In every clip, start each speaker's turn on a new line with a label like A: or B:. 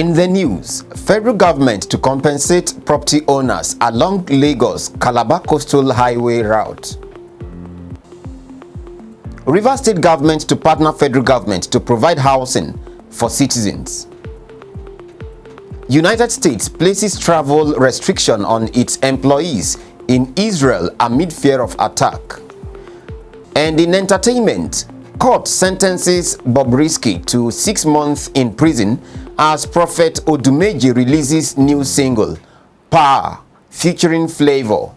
A: In the news, federal government to compensate property owners along Lagos-Calabar coastal highway route. Rivers State government to partner federal government to provide housing for citizens. United States places travel restriction on its employees in Israel amid fear of attack. And in entertainment, court sentences Bobriski to 6 months in prison as Prophet ODUMEJE releases new single, Power, featuring Flavour.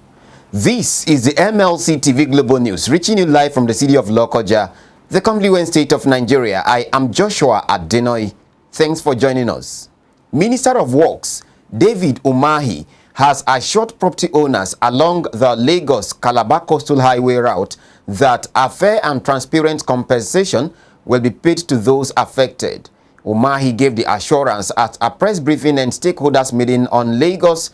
A: This is the MLC TV Global News, reaching you live from the city of Lokoja, the Commonwealth State of Nigeria. I am Joshua Adenoi. Thanks for joining us. Minister of Works, David Umahi, has assured property owners along the Lagos-Calabar coastal highway route that a fair and transparent compensation will be paid to those affected. Umahi gave the assurance at a press briefing and stakeholders meeting on Lagos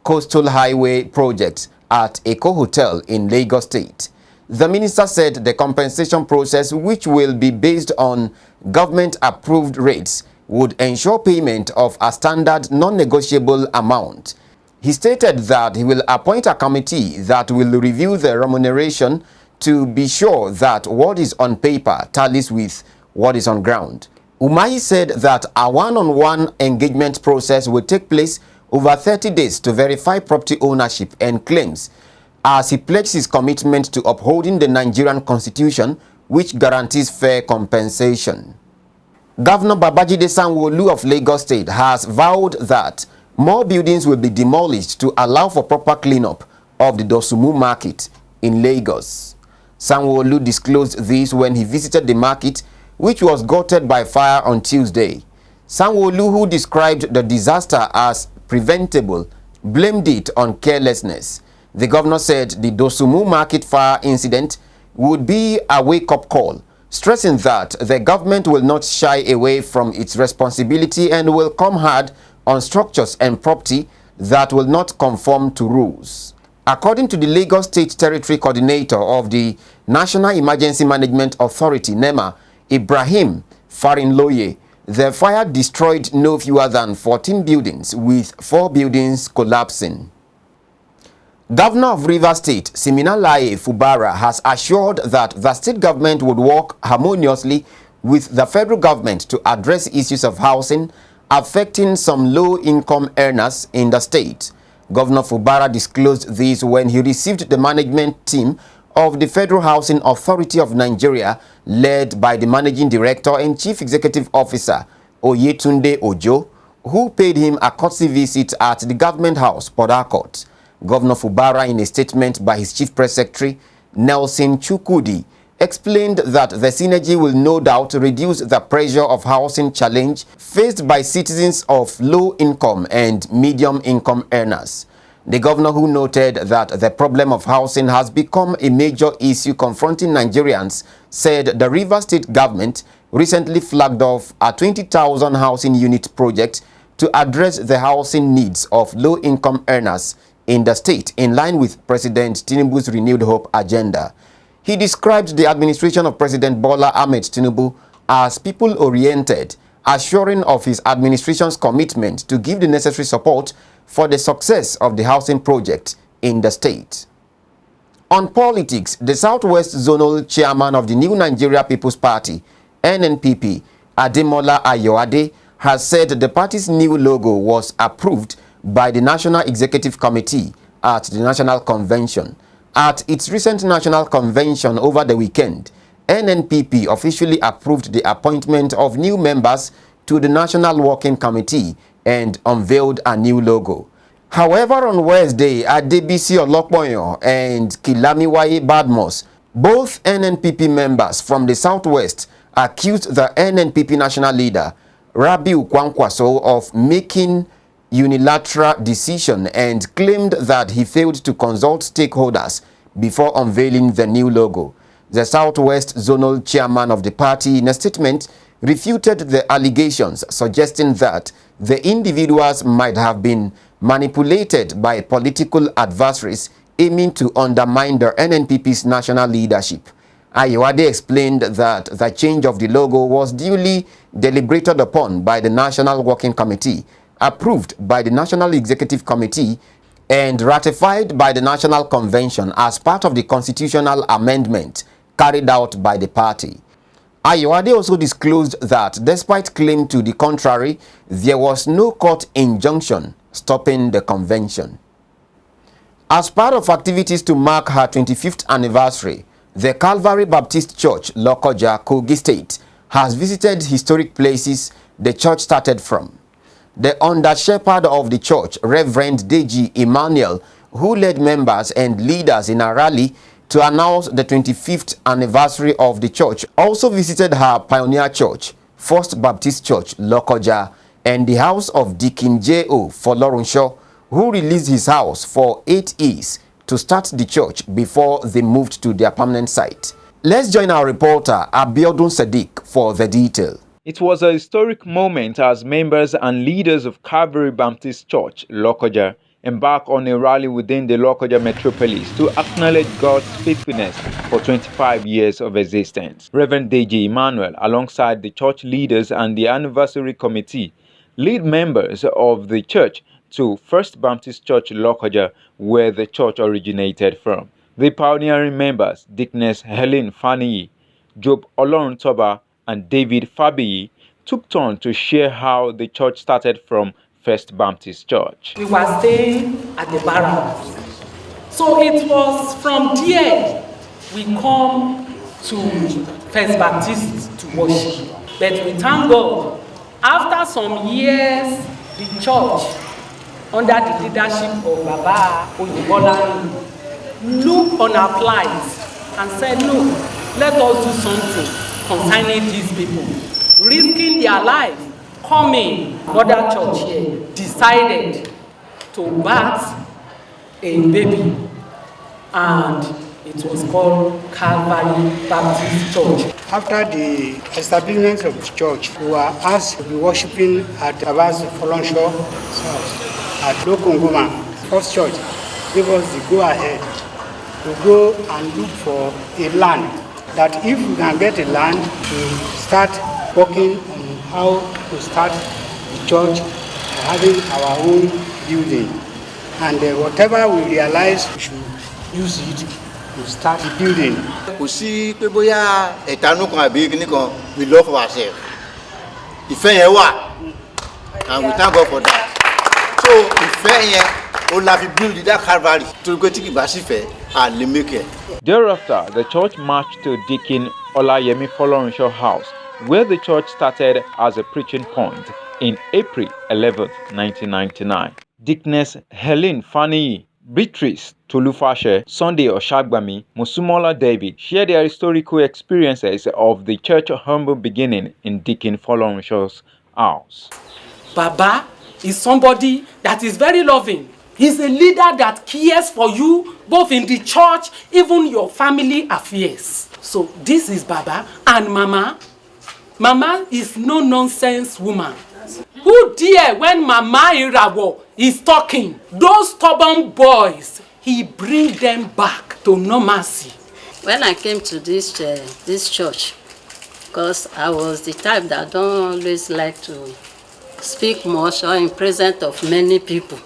A: Coastal Highway project at Eco Hotel in Lagos State. The minister said the compensation process, which will be based on government-approved rates, would ensure payment of a standard non-negotiable amount. He stated that he will appoint a committee that will review the remuneration to be sure that what is on paper tallies with what is on ground. Umahi said that a one-on-one engagement process will take place over 30 days to verify property ownership and claims, as he pledged his commitment to upholding the Nigerian Constitution, which guarantees fair compensation. Governor Babajide Sanwo-Olu of Lagos State has vowed that more buildings will be demolished to allow for proper cleanup of the Dosumu market in Lagos. Sanwo-Olu disclosed this when he visited the market, which was gutted by fire on Tuesday. Sanwo-Olu, who described the disaster as preventable, blamed it on carelessness. The governor said the Dosumu market fire incident would be a wake-up call, stressing that the government will not shy away from its responsibility and will come hard on structures and property that will not conform to rules. According to the Lagos State Territory Coordinator of the National Emergency Management Authority, NEMA, Ibrahim Farinloye, the fire destroyed no fewer than 14 buildings, with 4 buildings collapsing. Governor of Rivers State, Siminalayi Fubara, has assured that the state government would work harmoniously with the federal government to address issues of housing affecting some low-income earners in the state. Governor Fubara disclosed this when he received the management team of the Federal Housing Authority of Nigeria, led by the Managing Director and Chief Executive Officer, Oyetunde Ojo, who paid him a courtesy visit at the Government House, Port Harcourt. Governor Fubara, in a statement by his Chief Press Secretary, Nelson Chukudi, explained that the synergy will no doubt reduce the pressure of housing challenge faced by citizens of low-income and medium-income earners. The governor, who noted that the problem of housing has become a major issue confronting Nigerians, said the Rivers State government recently flagged off a 20,000 housing unit project to address the housing needs of low-income earners in the state, in line with President Tinubu's Renewed Hope agenda. He described the administration of President Bola Ahmed Tinubu as people-oriented, assuring of his administration's commitment to give the necessary support for the success of the housing project in the state. On politics, the Southwest Zonal Chairman of the New Nigeria People's Party, NNPP, Ademola Ayoade, has said the party's new logo was approved by the National Executive Committee at the National Convention. At its recent National Convention over the weekend, NNPP officially approved the appointment of new members to the National Working Committee and unveiled a new logo. However, on Wednesday, Adebisi Olokpoyo and Kilamiwaye Badmus, both NNPP members from the Southwest, accused the NNPP national leader, Rabiu Kwankwaso, of making unilateral decision and claimed that he failed to consult stakeholders before unveiling the new logo. The Southwest Zonal Chairman of the party, in a statement, refuted the allegations, suggesting that the individuals might have been manipulated by political adversaries aiming to undermine the NNPP's national leadership. Ayiwade explained that the change of the logo was duly deliberated upon by the National Working Committee, approved by the National Executive Committee, and ratified by the National Convention as part of the constitutional amendment carried out by the party. Ayiwade also disclosed that despite claim to the contrary, there was no court injunction stopping the convention. As part of activities to mark her 25th anniversary, the Calvary Baptist Church, Lokoja, Kogi State, has visited historic places the church started from. The under-shepherd of the church, Reverend Deji Emmanuel, who led members and leaders in a rally to announce the 25th anniversary of the church, also visited her pioneer church, First Baptist Church, Lokoja, and the house of Deacon J.O. Folorunsho, who released his house for 8 years to start the church before they moved to their permanent site. Let's join our reporter Abiodun Sadiq for the detail.
B: It was a historic moment as members and leaders of Calvary Baptist Church, Lokoja, embark on a rally within the Lokoja metropolis to acknowledge God's faithfulness for 25 years of existence. Reverend Deji Emmanuel, alongside the church leaders and the anniversary committee, lead members of the church to First Baptist Church, Lokoja, where the church originated from. The pioneering members, Deaconess Helen Faniyi, Job Oloruntoba, and David Fabiyi, took turn to share how the church started from First Baptist Church.
C: We were staying at the barracks. So it was from there we come to First Baptist to worship. But we thank God, after some years, the church, under the leadership of Baba Oyibola, looked on our plight and said, no, let us do something concerning these people. Risking their life, coming, other church here decided to birth a baby, and it was called Calvary Baptist Church.
D: After the establishment of the church, we were asked to be worshiping at Baba's Folorunsho at Lokongoma. First church gave us the go-ahead to go and look for a land, that if we can get a land, to start working on how to start the church, having our own building. And whatever we realize, we should use it to start the building.
E: We see people here at we love ourselves. And we thank God for that. So, we have build that Calvary to go to the and limit.
B: Thereafter, the church marched to Deacon Olayemi Folorunsho's house, where the church started as a preaching point in April 11, 1999. Deaconess Helen Faniyi, Beatrice Tolufashe, Sunday Oshagbami, Musumola David shared their historical experiences of the church humble beginning in Deacon Folorunsho's house.
C: Baba is somebody that is very loving. He's a leader that cares for you, both in the church, even your family affairs. So this is Baba. And Mama. Mama is no nonsense woman. Who dare when Mama Irawo is talking? Those stubborn boys, he bring them back to normalcy.
F: When I came to this church, because I was the type that don't always like to speak much or in presence of many people.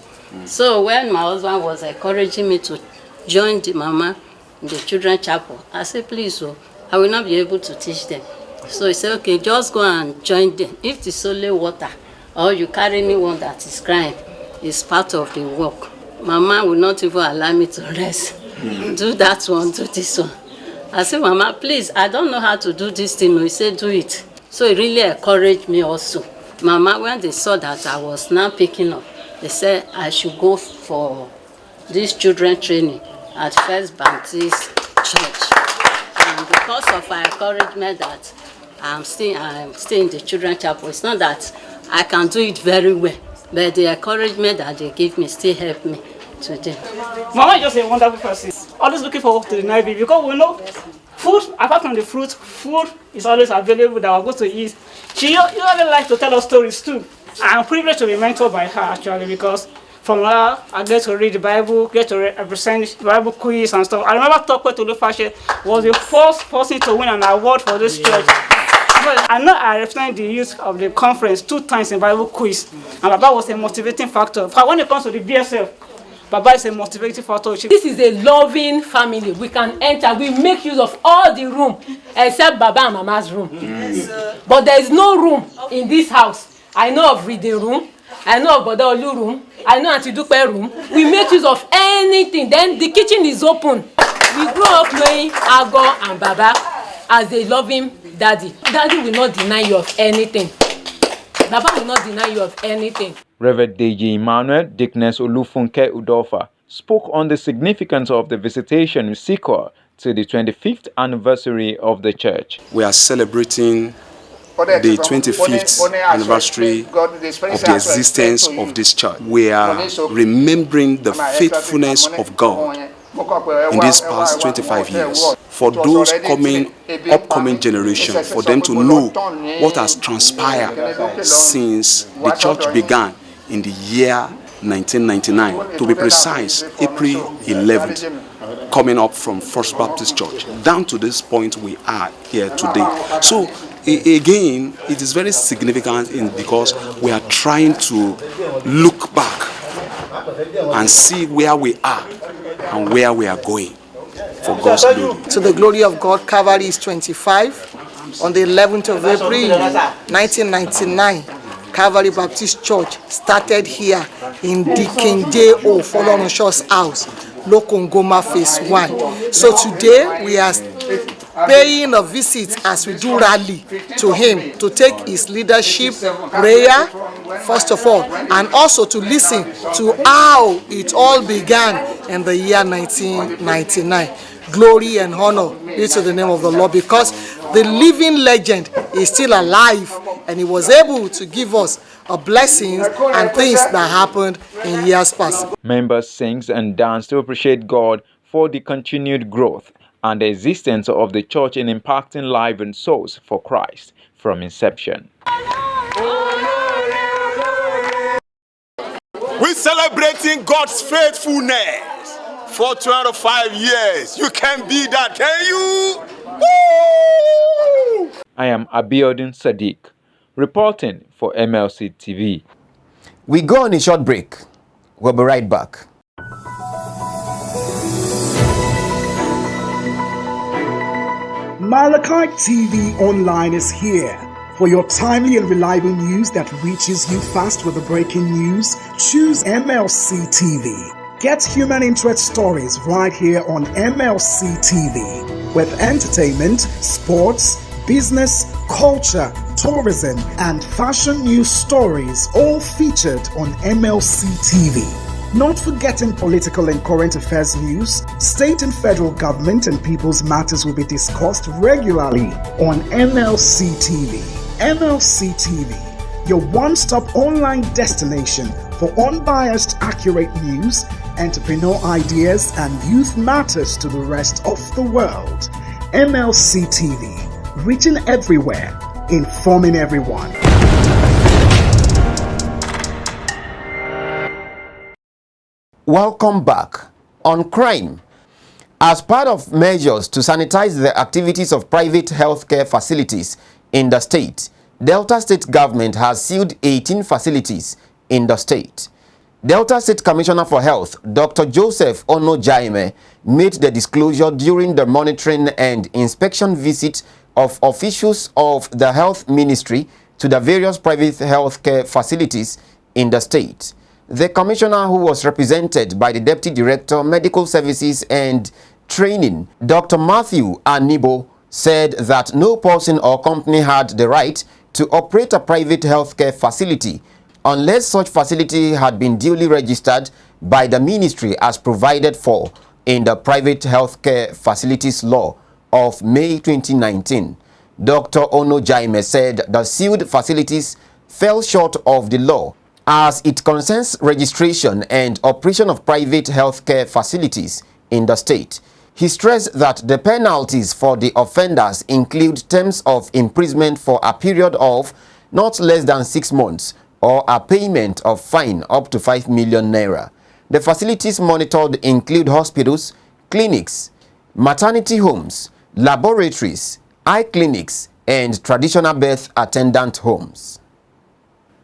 F: So when my husband was encouraging me to join the mama in the children's chapel, I said, please, I will not be able to teach them. So he said, okay, just go and join them. If it's only water, or you carry me one that is crying, it's part of the work. Mama will not even allow me to rest. Do that one, do this one. I said, Mama, please, I don't know how to do this thing. He said, do it. So he really encouraged me also. Mama, when they saw that I was now picking up, they said I should go for this children training at First Baptist Church. And because of our encouragement that I'm staying in the children's chapel, it's not that I can do it very well, but the encouragement that they give me still help me today.
G: Mama is just a wonderful person. Always looking forward to the Navy because we know food, apart from the fruit, food is always available that we're going to eat. She usually likes to tell us stories too. I'm privileged to be mentored by her actually because From there, I get to read the Bible, get to represent Bible quiz and stuff. I remember Tokwe Tolufashe was the first person to win an award for this church. But I know I represented the youth of the conference 2 times in Bible quiz, and Baba was a motivating factor. But when it comes to the BSF, Baba is a motivating factor.
H: This is a loving family. We can enter. We make use of all the room except Baba and Mama's room. Yes, but there is no room in this house. I know of reading room. I know of Boda Olu room. I know Auntie Dupe room. We make use of anything. Then the kitchen is open. We grew up knowing Ago and Baba as a loving daddy. Daddy will not deny you of anything. Baba will not deny you of anything.
B: Reverend Deji Emmanuel Dickness Olufunke Udofa spoke on the significance of the visitation sequel to the 25th anniversary of the church.
I: We are celebrating the 25th anniversary of the existence of this church. We are remembering the faithfulness of God in these past 25 years. For those upcoming generation, for them to know what has transpired since the church began in the year 1999. To be precise, April 11th, coming up from First Baptist Church, down to this point we are here today. So again, it is very significant because we are trying to look back and see where we are and where we are going for God's glory.
J: To the glory of God, Calvary is 25. On the 11th of April, 1999, Calvary Baptist Church started here in Deacon J.O. Folorunso's house, Lokongoma Phase 1. So today we are paying a visit as we do rally to him to take his leadership, prayer, first of all, and also to listen to how it all began in the year 1999. Glory and honor be to the name of the Lord, because the living legend is still alive and he was able to give us a blessings and things that happened in years past.
B: Members sing and dance to appreciate God for the continued growth and the existence of the church in impacting lives and souls for Christ from inception.
K: We're celebrating God's faithfulness for 25 years. You can be that, can you? Woo!
B: I am Abiodun Sadiq, reporting for MLC TV.
A: We go on a short break. We'll be right back.
L: Malachi TV Online is here. For your timely and reliable news that reaches you fast with the breaking news, choose MLC TV. Get human interest stories right here on MLC TV. With entertainment, sports, business, culture, tourism, and fashion news stories all featured on MLC TV. Not forgetting political and current affairs news, state and federal government and people's matters will be discussed regularly on MLC TV. MLC TV, your one-stop online destination for unbiased, accurate news, entrepreneur ideas, and youth matters to the rest of the world. MLC TV, reaching everywhere, informing everyone.
A: Welcome back. On crime, as part of measures to sanitize the activities of private healthcare facilities in the state, Delta State government has sealed 18 facilities in the state. Delta State Commissioner for Health, Dr. Joseph Ono-Jaime, made the disclosure during the monitoring and inspection visit of officials of the Health Ministry to the various private healthcare facilities in the state. The commissioner, who was represented by the Deputy Director, Medical Services and Training, Dr. Matthew Anibo, said that no person or company had the right to operate a private healthcare facility unless such facility had been duly registered by the ministry as provided for in the Private Healthcare Facilities Law of May 2019. Dr. Ono-Jaime said the sealed facilities fell short of the law as it concerns registration and operation of private healthcare facilities in the state. He stressed that the penalties for the offenders include terms of imprisonment for a period of not less than 6 months or a payment of fine up to 5 million naira. The facilities monitored include hospitals, clinics, maternity homes, laboratories, eye clinics, and traditional birth attendant homes.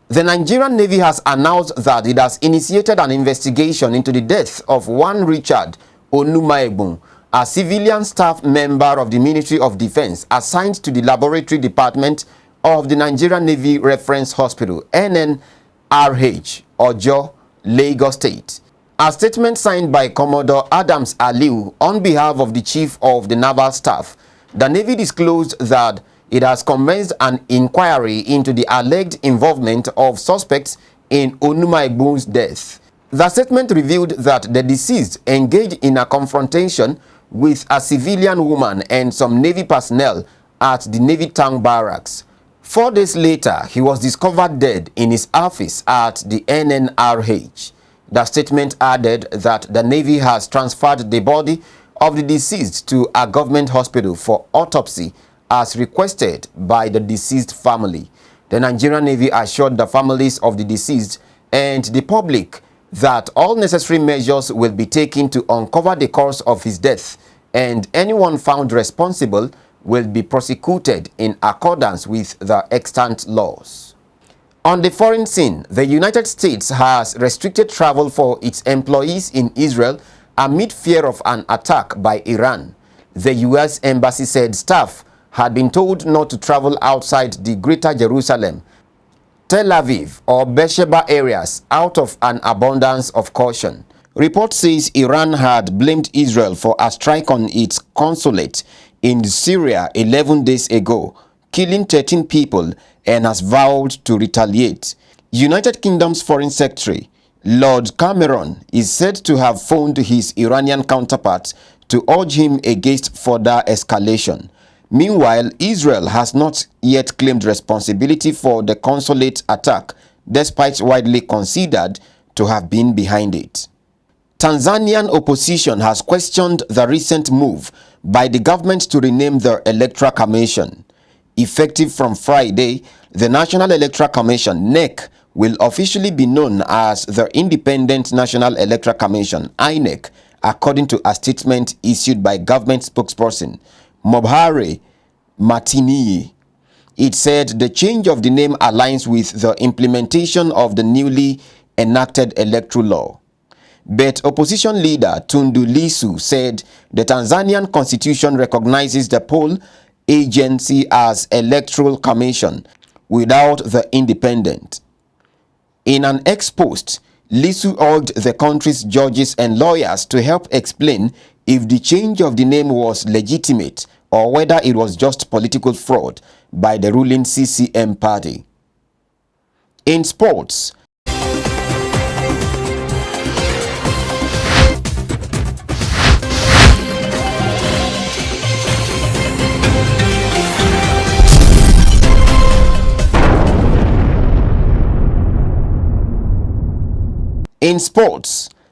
A: The Nigerian Navy has announced that it has initiated an investigation into the death of one Richard Onumaegbun, a civilian staff member of the Ministry of Defense assigned to the laboratory department of the Nigerian Navy Reference Hospital, NNRH, Ojo, Lagos State. A statement signed by Commodore Adams Aliu on behalf of the Chief of the Naval Staff, the Navy disclosed that it has commenced an inquiry into the alleged involvement of suspects in Onumaegbun's death. The statement revealed that the deceased engaged in a confrontation with a civilian woman and some Navy personnel at the Navy Town Barracks. 4 days later, he was discovered dead in his office at the NNRH. The statement added that the Navy has transferred the body of the deceased to a government hospital for autopsy as requested by the deceased family. The Nigerian Navy assured the families of the deceased and the public that all necessary measures will be taken to uncover the cause of his death, and anyone found responsible will be prosecuted in accordance with the extant laws. On the foreign scene, the United States has restricted travel for its employees in Israel amid fear of an attack by Iran. The U.S. Embassy said staff had been told not to travel outside the Greater Jerusalem, Tel Aviv, or Beersheba areas out of an abundance of caution. Report says Iran had blamed Israel for a strike on its consulate in Syria 11 days ago, killing 13 people, and has vowed to retaliate. United Kingdom's Foreign Secretary, Lord Cameron, is said to have phoned his Iranian counterpart to urge him against further escalation. Meanwhile, Israel has not yet claimed responsibility for the consulate attack, despite widely considered to have been behind it. Tanzanian opposition has questioned the recent move by the government to rename the Electoral Commission. Effective from Friday, the National Electoral Commission, NEC, will officially be known as the Independent National Electoral Commission, INEC, according to a statement issued by government spokesperson Mobhare Matiniyi. It said the change of the name aligns with the implementation of the newly enacted electoral law. But opposition leader Tundu Lissu said the Tanzanian constitution recognizes the poll agency as electoral commission without the independent. In an ex-post, Lissu urged the country's judges and lawyers to help explain if the change of the name was legitimate or whether it was just political fraud by the ruling CCM party. In sports,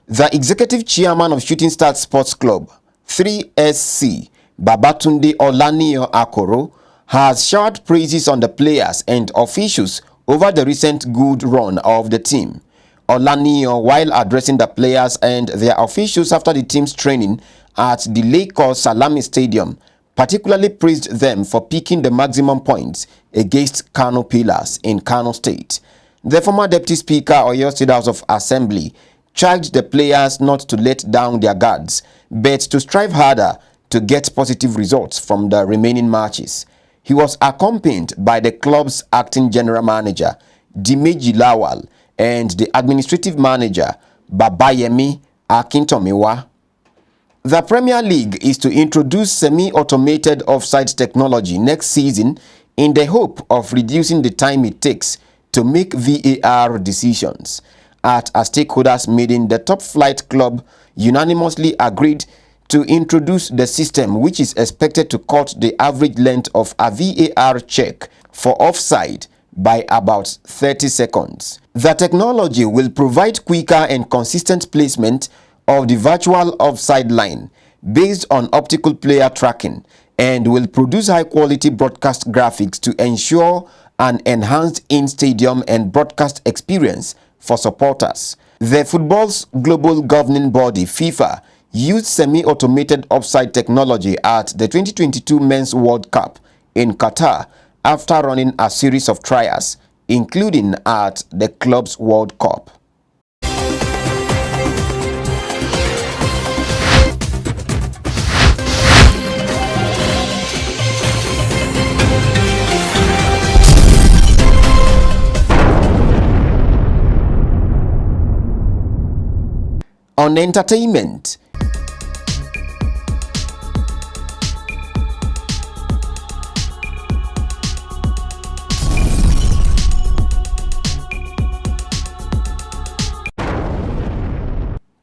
A: the executive chairman of Shooting Stars Sports Club, 3SC, Babatunde Olaniyan Akoro, has showered praises on the players and officials over the recent good run of the team. Olaniyan, while addressing the players and their officials after the team's training at the LAGOS-Salami Stadium, particularly praised them for picking the maximum points against Kano Pillars in Kano State. The former Deputy Speaker of Oyo State House of Assembly charged the players not to let down their guards, but to strive harder to get positive results from the remaining matches. He was accompanied by the club's acting general manager, Dimeji Lawal, and the administrative manager, Babayemi Akintomiwa. The Premier League is to introduce semi-automated offside technology next season in the hope of reducing the time it takes to make VAR decisions. At a stakeholders meeting, the top flight club unanimously agreed to introduce the system, which is expected to cut the average length of a VAR check for offside by about 30 seconds. The technology will provide quicker and consistent placement of the virtual offside line based on optical player tracking and will produce high-quality broadcast graphics to ensure an enhanced in-stadium and broadcast experience for supporters. The football's global governing body, FIFA, used semi-automated offside technology at the 2022 Men's World Cup in Qatar after running a series of trials, including at the Club's World Cup. On entertainment,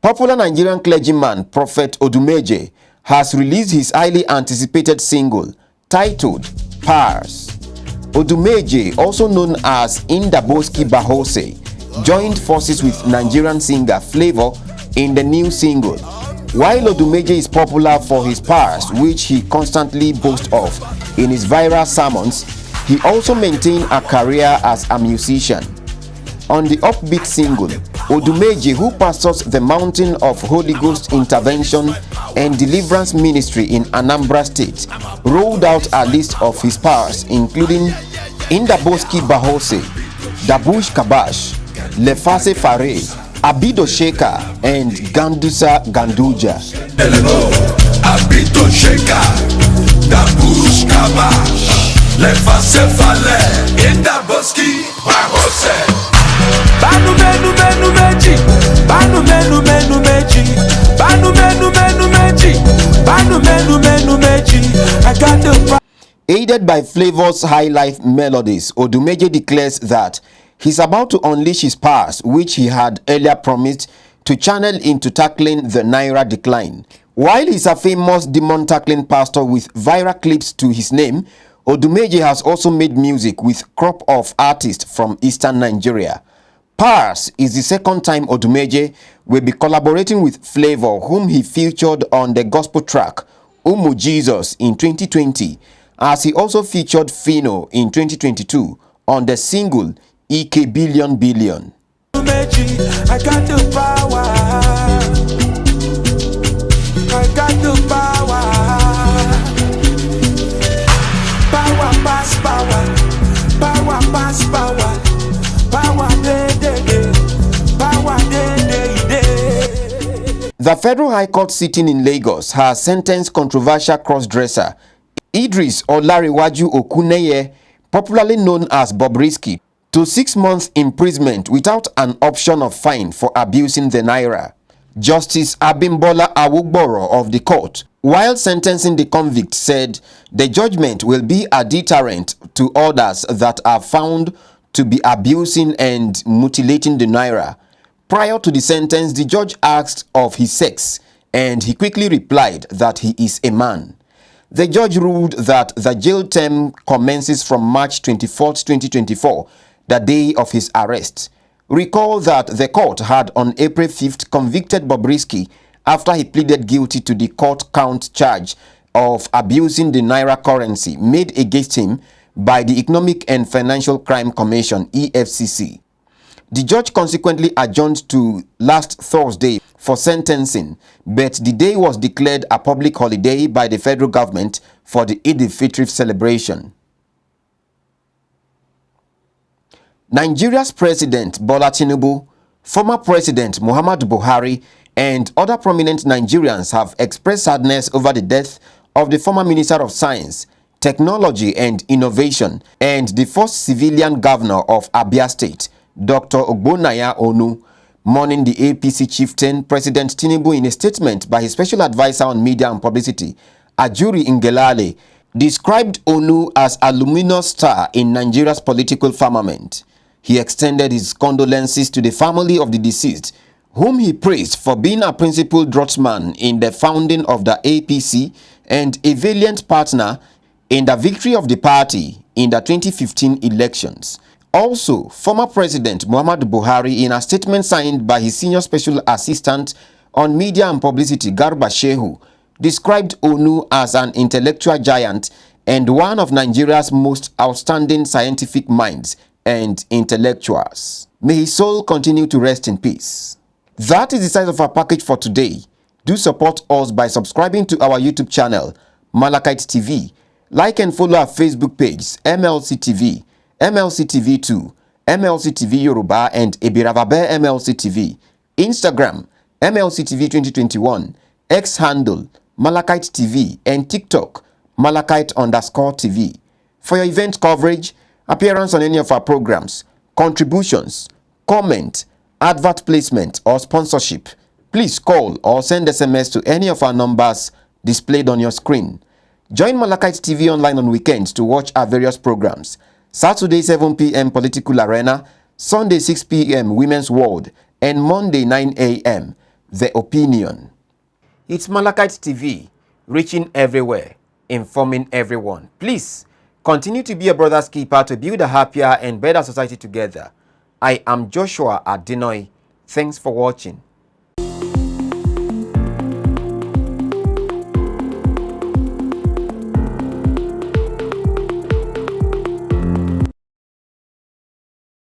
A: popular Nigerian clergyman Prophet ODUMEJE has released his highly anticipated single titled Pars. ODUMEJE, also known as Bobriski Bahose, joined forces with Nigerian singer Flavour in the new single. While ODUMEJE is popular for his pars, which he constantly boasts of in his viral sermons, he also maintained a career as a musician. On the upbeat single, ODUMEJE, who pastors the Mountain of Holy Ghost Intervention and Deliverance Ministry in Anambra State, rolled out a list of his pars, including Bobriski Bahose, Dabush Kabash, Lefase Fare, Abido Sheka, and Gandusa Ganduja.
M: Abido Sheka, Dabush Kabash, Lefase Fare, Dabuski Bahose. Banu menu menu meji, banu menu menu meji, banu menu menu meji, banu menu menu meji. I got the.
A: Aided by Flavour's high life melodies, ODUMEJE declares that he's about to unleash his pars, which he had earlier promised to channel into tackling the Naira decline. While he's a famous demon-tackling pastor with viral clips to his name, ODUMEJE has also made music with crop of artists from eastern Nigeria. Pars is the second time ODUMEJE will be collaborating with Flavour, whom he featured on the gospel track Umu Jesus in 2020, as he also featured Fino in 2022 on the single EK Billion Billion.
M: I got the power. I got the power. Power pass power. Power pass power. Power day day day. Power day day day.
A: The Federal High Court sitting in Lagos has sentenced controversial cross-dresser Idris Olariwaju Okuneye, popularly known as Bobriski, to 6 months imprisonment without an option of fine for abusing the Naira. Justice Abimbola Awugboro of the court, while sentencing the convict, said the judgment will be a deterrent to others that are found to be abusing and mutilating the Naira. Prior to the sentence, the judge asked of his sex, and he quickly replied that he is a man. The judge ruled that the jail term commences from March 24, 2024, the day of his arrest. Recall that the court had on April 5th convicted Bobriski after he pleaded guilty to the court count charge of abusing the Naira currency made against him by the Economic and Financial Crime Commission, EFCC. The judge consequently adjourned to last Thursday for sentencing, but the day was declared a public holiday by the federal government for the Eid al-Fitr celebration. Nigeria's President Bola Tinubu, former President Muhammadu Buhari, and other prominent Nigerians have expressed sadness over the death of the former Minister of Science, Technology and Innovation and the first civilian governor of Abia State, Dr. Ogbonnaya Onu. Mourning the APC chieftain, President Tinubu, in a statement by his special advisor on media and publicity, Ajuri Ngelale, described Onu as a luminous star in Nigeria's political firmament. He extended his condolences to the family of the deceased, whom he praised for being a principal draughtsman in the founding of the APC and a valiant partner in the victory of the party in the 2015 elections. Also, former President Muhammadu Buhari, in a statement signed by his senior special assistant on media and publicity, Garba Shehu, described Onu as an intellectual giant and one of Nigeria's most outstanding scientific minds and intellectuals. May his soul continue to rest in peace. That is the size of our package for today. Do support us by subscribing to our YouTube channel, Malachite TV. Like and follow our Facebook page, MLC TV, MLC TV 2, MLC TV Yoruba, and Ebiravabe MLC TV. Instagram, MLC TV 2021, X handle, Malachite TV, and TikTok, Malachite_TV. For your event coverage, appearance on any of our programs, contributions, comment, advert placement, or sponsorship, please call or send SMS to any of our numbers displayed on your screen. Join Malachite TV online on weekends to watch our various programs. Saturday 7 p.m. Political Arena, Sunday 6 p.m. Women's World, and Monday 9 a.m. The Opinion. It's Malachite TV, reaching everywhere, informing everyone. Please continue to be a brother's keeper to build a happier and better society together. I am Joshua Adinoy. Thanks for watching.